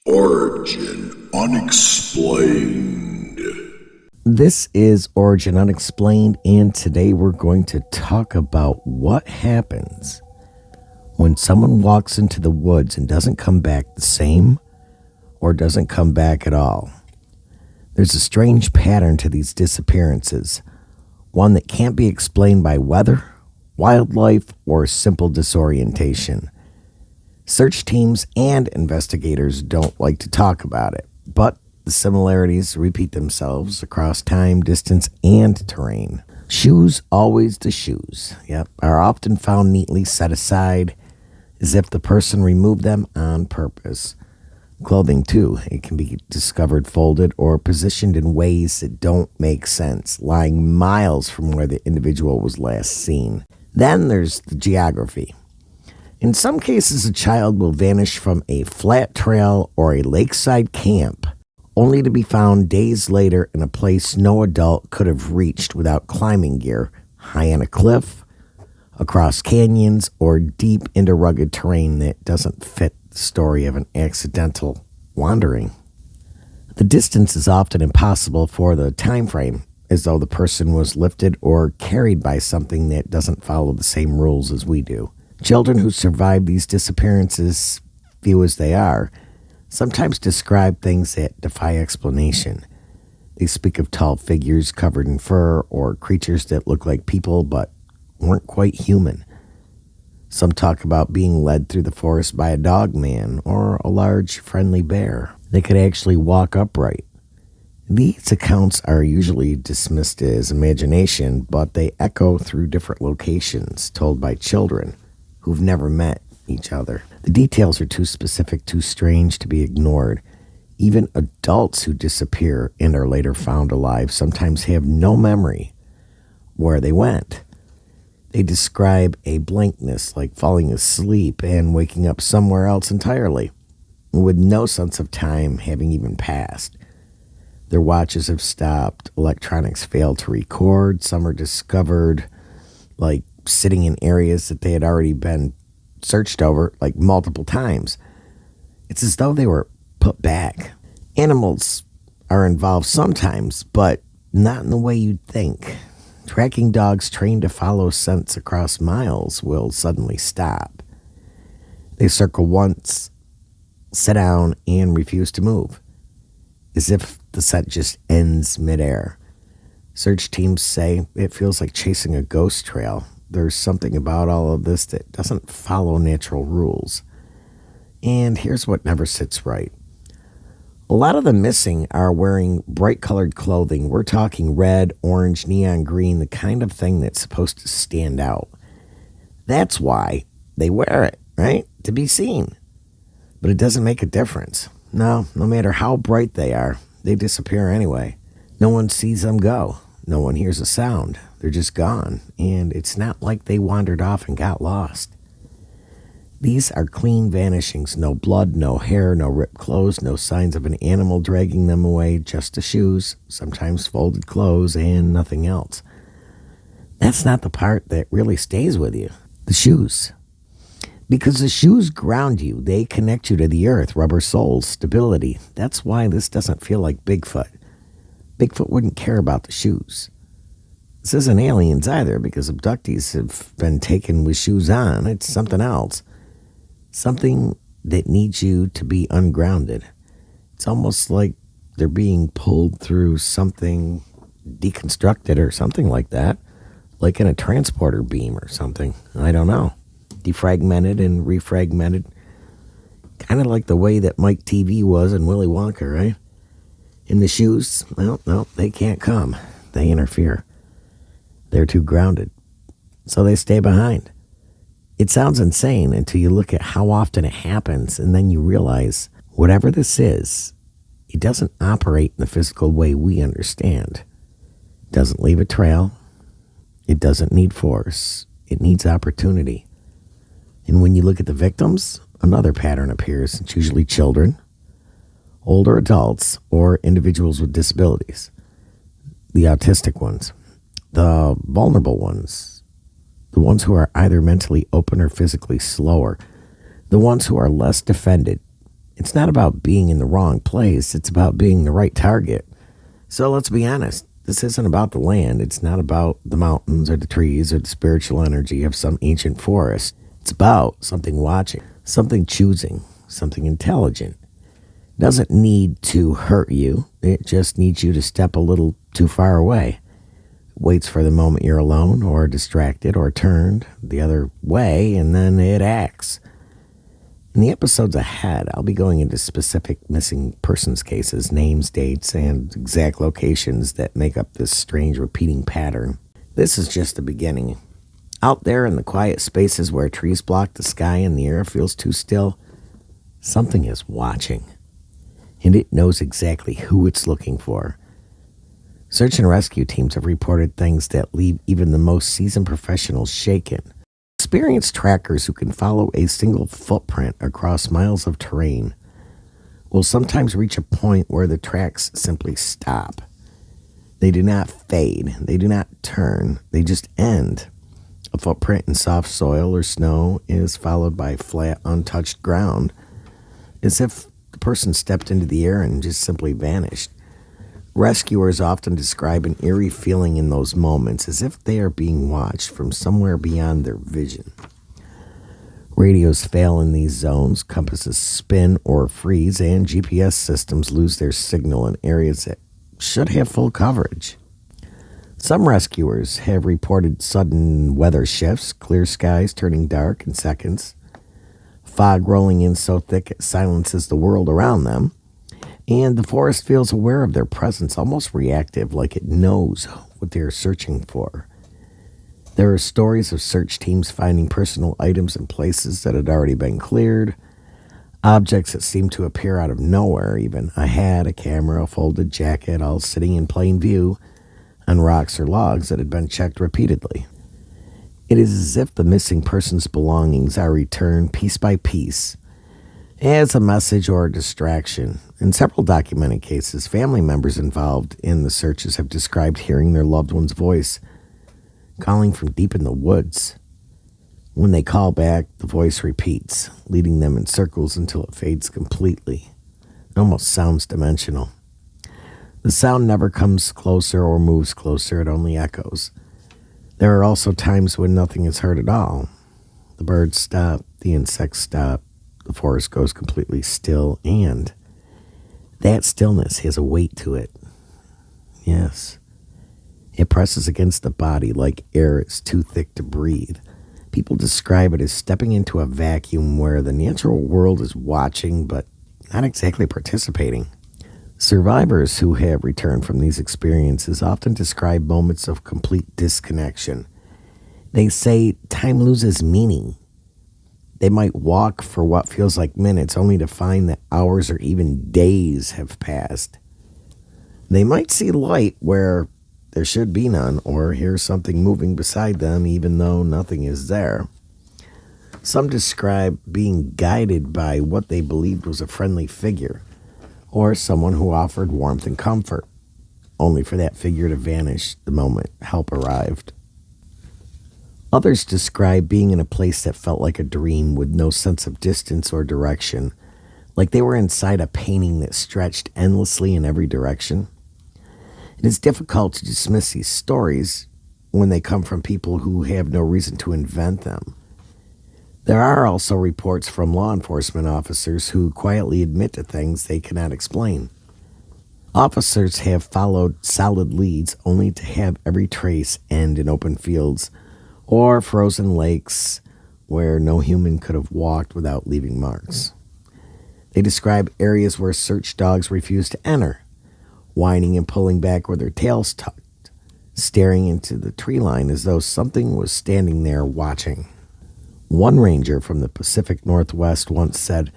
Origin Unexplained. This is Origin Unexplained, and today we're going to talk about what happens when someone walks into the woods and doesn't come back the same or doesn't come back at all. There's a strange pattern to these disappearances, one that can't be explained by weather, wildlife, or simple disorientation. Search teams and investigators don't like to talk about it, but the similarities repeat themselves across time, distance, and terrain. Shoes, always the shoes, are often found neatly set aside as if the person removed them on purpose. Clothing, too, it can be discovered folded or positioned in ways that don't make sense, lying miles from where the individual was last seen. Then there's the geography. In some cases, a child will vanish from a flat trail or a lakeside camp, only to be found days later in a place no adult could have reached without climbing gear, high on a cliff, across canyons, or deep into rugged terrain that doesn't fit the story of an accidental wandering. The distance is often impossible for the time frame, as though the person was lifted or carried by something that doesn't follow the same rules as we do. Children who survive these disappearances, few as they are, sometimes describe things that defy explanation. They speak of tall figures covered in fur or creatures that look like people but weren't quite human. Some talk about being led through the forest by a dog man or a large, friendly bear. They could actually walk upright. These accounts are usually dismissed as imagination, but they echo through different locations told by children who've never met each other. The details are too specific, too strange to be ignored. Even adults who disappear and are later found alive sometimes have no memory where they went. They describe a blankness, like falling asleep and waking up somewhere else entirely, with no sense of time having even passed. Their watches have stopped, electronics fail to record, some are discovered like sitting in areas that they had already been searched over like multiple times. It's as though they were put back. Animals are involved sometimes, but not in the way you'd think. Tracking dogs trained to follow scents across miles will suddenly stop. They circle once, sit down, and refuse to move, as if the scent just ends midair. Search teams say it feels like chasing a ghost trail. There's something about all of this that doesn't follow natural rules. And here's what never sits right. A lot of the missing are wearing bright-colored clothing. We're talking red, orange, neon green, the kind of thing that's supposed to stand out. That's why they wear it, right? To be seen. But it doesn't make a difference. No matter how bright they are, they disappear anyway. No one sees them go. No one hears a sound. They're just gone, and it's not like they wandered off and got lost. These are clean vanishings. No blood, no hair, no ripped clothes, no signs of an animal dragging them away, just the shoes, sometimes folded clothes, and nothing else. That's not the part that really stays with you. The shoes. Because the shoes ground you. They connect you to the earth, rubber soles, stability. That's why this doesn't feel like Bigfoot. Bigfoot wouldn't care about the shoes. This isn't aliens either, because abductees have been taken with shoes on. It's something else. Something that needs you to be ungrounded. It's almost like they're being pulled through something deconstructed or something like that. Like in a transporter beam or something. I don't know. Defragmented and refragmented. Kind of like the way that Mike TV was in Willy Wonka, right? In the shoes, well, no, they can't come. They interfere. They're too grounded. So they stay behind. It sounds insane until you look at how often it happens, and then you realize whatever this is, it doesn't operate in the physical way we understand. It doesn't leave a trail. It doesn't need force. It needs opportunity. And when you look at the victims, another pattern appears. It's usually children, older adults, or individuals with disabilities. The autistic ones. The vulnerable ones, the ones who are either mentally open or physically slower, the ones who are less defended, It's not about being in the wrong place, it's about being the right target. So let's be honest. This isn't about the land. It's not about the mountains or the trees or the spiritual energy of some ancient forest. It's about something watching, something choosing, something intelligent. It doesn't need to hurt you. It just needs you to step a little too far away. It waits for the moment you're alone or distracted or turned the other way, and then it acts. In the episodes ahead, I'll be going into specific missing persons cases, names, dates, and exact locations that make up this strange repeating pattern. This is just the beginning. Out there in the quiet spaces where trees block the sky and the air feels too still, something is watching. And it knows exactly who it's looking for. Search and rescue teams have reported things that leave even the most seasoned professionals shaken. Experienced trackers who can follow a single footprint across miles of terrain will sometimes reach a point where the tracks simply stop. They do not fade. They do not turn. They just end. A footprint in soft soil or snow is followed by flat, untouched ground, as if the person stepped into the air and just simply vanished. Rescuers often describe an eerie feeling in those moments, as if they are being watched from somewhere beyond their vision. Radios fail in these zones, compasses spin or freeze, and GPS systems lose their signal in areas that should have full coverage. Some rescuers have reported sudden weather shifts, clear skies turning dark in seconds, fog rolling in so thick it silences the world around them, and the forest feels aware of their presence, almost reactive, like it knows what they are searching for. There are stories of search teams finding personal items in places that had already been cleared, objects that seemed to appear out of nowhere even. A hat, a camera, a folded jacket, all sitting in plain view on rocks or logs that had been checked repeatedly. It is as if the missing person's belongings are returned piece by piece as a message or a distraction. In several documented cases, family members involved in the searches have described hearing their loved one's voice calling from deep in the woods. When they call back, the voice repeats, leading them in circles until it fades completely. It almost sounds dimensional. The sound never comes closer or moves closer, it only echoes. There are also times when nothing is heard at all. The birds stop, the insects stop, the forest goes completely still, and that stillness has a weight to it. Yes. It presses against the body like air is too thick to breathe. People describe it as stepping into a vacuum where the natural world is watching but not exactly participating. Survivors who have returned from these experiences often describe moments of complete disconnection. They say time loses meaning. They might walk for what feels like minutes only to find that hours or even days have passed. They might see light where there should be none, or hear something moving beside them even though nothing is there. Some describe being guided by what they believed was a friendly figure, or someone who offered warmth and comfort, only for that figure to vanish the moment help arrived. Others describe being in a place that felt like a dream with no sense of distance or direction, like they were inside a painting that stretched endlessly in every direction. It is difficult to dismiss these stories when they come from people who have no reason to invent them. There are also reports from law enforcement officers who quietly admit to things they cannot explain. Officers have followed solid leads only to have every trace end in open fields or frozen lakes where no human could have walked without leaving marks. They describe areas where search dogs refuse to enter, whining and pulling back with their tails tucked, staring into the tree line as though something was standing there watching. One ranger from the Pacific Northwest once said,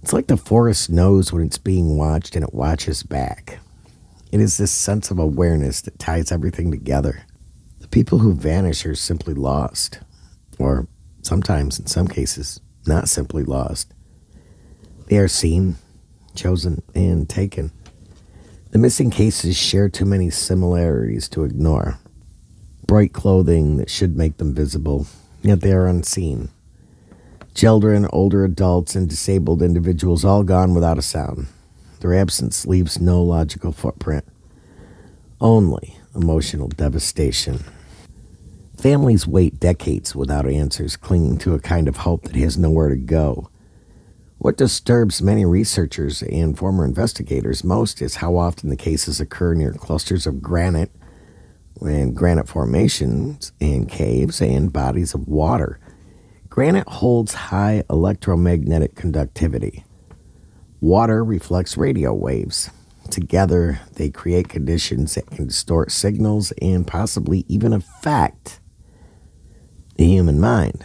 "It's like the forest knows when it's being watched and it watches back." It is this sense of awareness that ties everything together. The people who vanish are simply lost, or sometimes, in some cases, not simply lost. They are seen, chosen, and taken. The missing cases share too many similarities to ignore. Bright clothing that should make them visible, yet they are unseen. Children, older adults, and disabled individuals all gone without a sound. Their absence leaves no logical footprint, only emotional devastation. Families wait decades without answers, clinging to a kind of hope that has nowhere to go. What disturbs many researchers and former investigators most is how often the cases occur near clusters of granite and granite formations and caves and bodies of water. Granite holds high electromagnetic conductivity. Water reflects radio waves. Together, they create conditions that can distort signals and possibly even affect the human mind.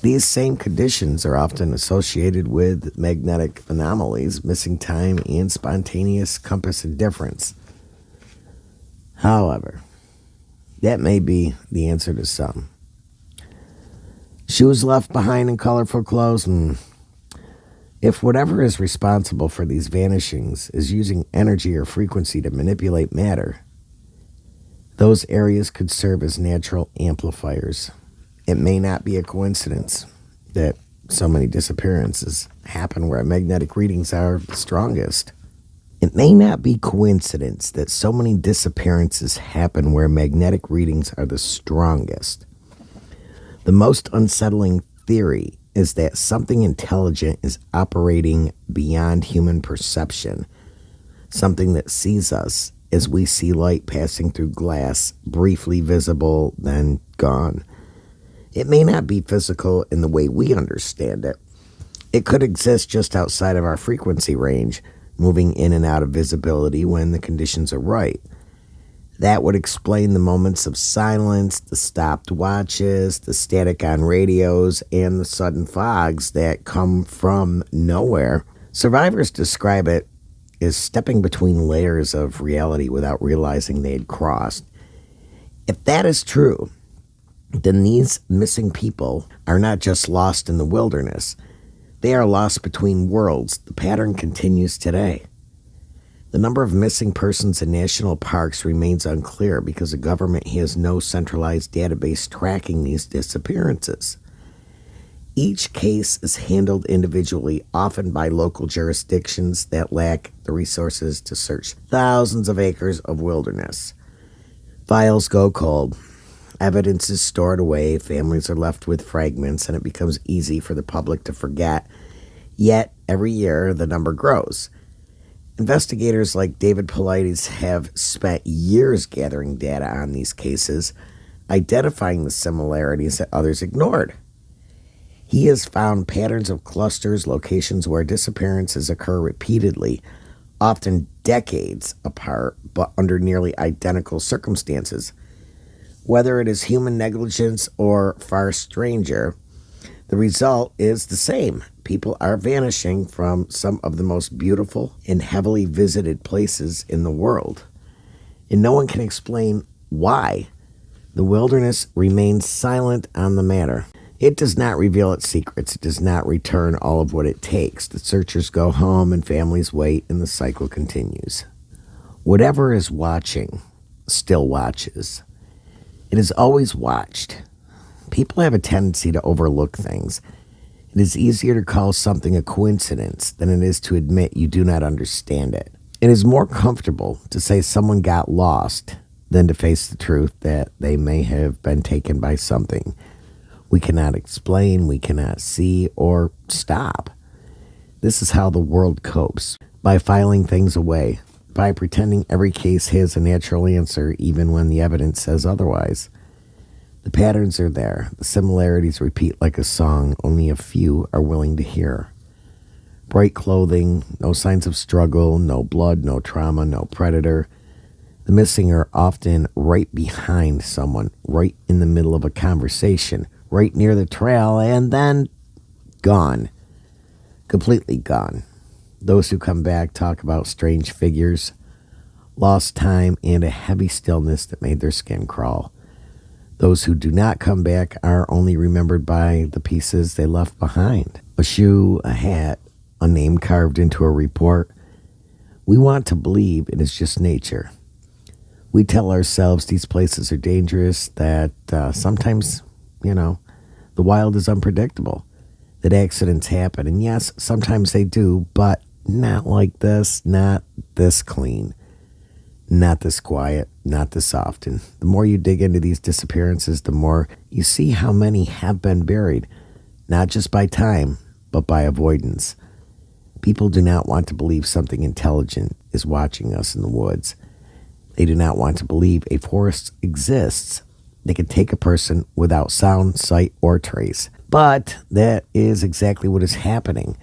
These same conditions are often associated with magnetic anomalies, missing time, and spontaneous compass indifference. However, that may be the answer to some. Shoes left behind in colorful clothes? If whatever is responsible for these vanishings is using energy or frequency to manipulate matter, those areas could serve as natural amplifiers. It may not be a coincidence that so many disappearances happen where magnetic readings are the strongest. It may not be coincidence that so many disappearances happen where magnetic readings are the strongest. The most unsettling theory is that something intelligent is operating beyond human perception, something that sees us as we see light passing through glass, briefly visible, then gone. It may not be physical in the way we understand it. It could exist just outside of our frequency range, moving in and out of visibility when the conditions are right. That would explain the moments of silence, the stopped watches, the static on radios, and the sudden fogs that come from nowhere. Survivors describe it as stepping between layers of reality without realizing they had crossed. If that is true, then these missing people are not just lost in the wilderness. They are lost between worlds. The pattern continues today. The number of missing persons in national parks remains unclear because the government has no centralized database tracking these disappearances. Each case is handled individually, often by local jurisdictions that lack the resources to search thousands of acres of wilderness. Files go cold. Evidence is stored away, families are left with fragments, and it becomes easy for the public to forget. Yet, every year, the number grows. Investigators like David Paulides have spent years gathering data on these cases, identifying the similarities that others ignored. He has found patterns of clusters, locations where disappearances occur repeatedly, often decades apart, but under nearly identical circumstances. Whether it is human negligence or far stranger, the result is the same. People are vanishing from some of the most beautiful and heavily visited places in the world. And no one can explain why. The wilderness remains silent on the matter. It does not reveal its secrets. It does not return all of what it takes. The searchers go home and families wait, and the cycle continues. Whatever is watching still watches. It is always watched. People have a tendency to overlook things. It is easier to call something a coincidence than it is to admit you do not understand it. It is more comfortable to say someone got lost than to face the truth that they may have been taken by something we cannot explain, we cannot see, or stop. This is how the world copes, by filing things away, by pretending every case has a natural answer even when the evidence says otherwise. The patterns are there. The similarities repeat like a song only a few are willing to hear. Bright clothing, no signs of struggle, no blood, no trauma, no predator. The missing are often right behind someone, right in the middle of a conversation, right near the trail, and then gone. Completely gone. Those who come back talk about strange figures, lost time, and a heavy stillness that made their skin crawl. Those who do not come back are only remembered by the pieces they left behind. A shoe, a hat, a name carved into a report. We want to believe it is just nature. We tell ourselves these places are dangerous, that sometimes, the The wild is unpredictable. That accidents happen, and yes, sometimes they do, but not like this, not this clean, not this quiet, not this often. The more you dig into these disappearances, the more you see how many have been buried, not just by time, but by avoidance. People do not want to believe something intelligent is watching us in the woods. They do not want to believe a forest exists that can take a person without sound, sight, or trace. But that is exactly what is happening.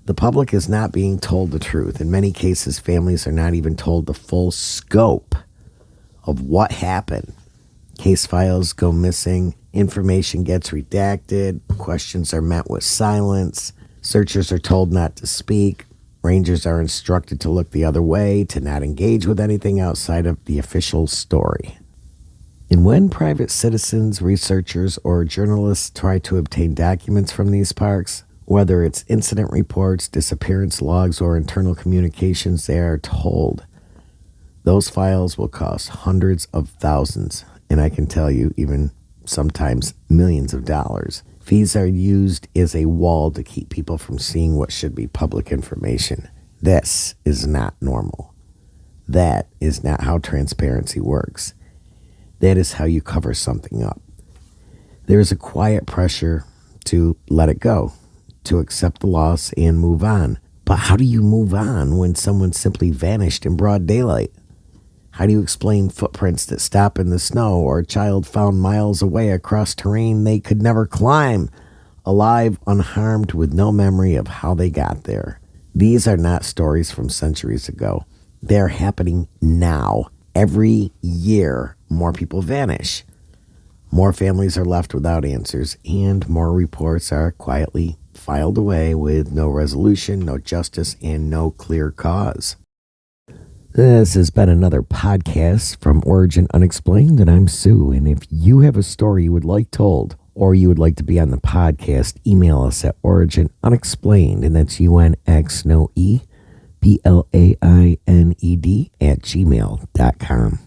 The public is not being told the truth. In many cases, families are not even told the full scope of what happened. Case files go missing, information gets redacted, questions are met with silence, searchers are told not to speak, rangers are instructed to look the other way, to not engage with anything outside of the official story. And when private citizens, researchers, or journalists try to obtain documents from these parks, whether it's incident reports, disappearance logs, or internal communications, they are told those files will cost hundreds of thousands, and I can tell you even sometimes millions of dollars. Fees are used as a wall to keep people from seeing what should be public information. This is not normal. That is not how transparency works. That is how you cover something up. There is a quiet pressure to let it go, to accept the loss and move on. But how do you move on when someone simply vanished in broad daylight? How do you explain footprints that stop in the snow, or a child found miles away across terrain they could never climb, alive, unharmed, with no memory of how they got there? These are not stories from centuries ago. They are happening now. Every year, more people vanish. More families are left without answers, and more reports are quietly filed away with no resolution, no justice, and no clear cause. This has been another podcast from Origin Unexplained, and I'm Sue. And if you have a story you would like told, or you would like to be on the podcast, email us at originunexplained, and that's UNXNOE PLAINED @gmail.com.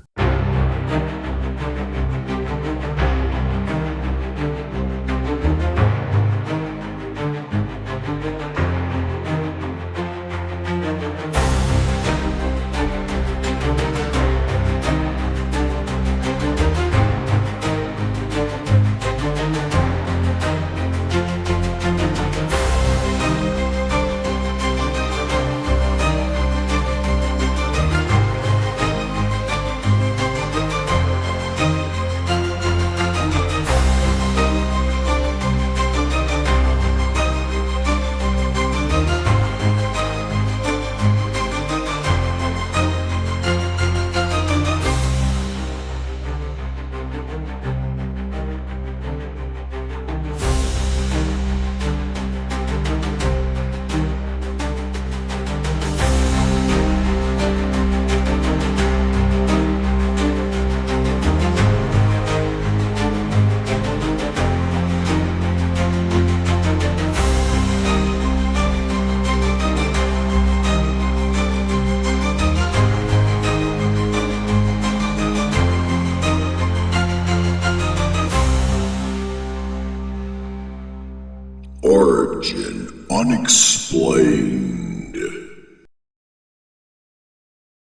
Origin Unexplained.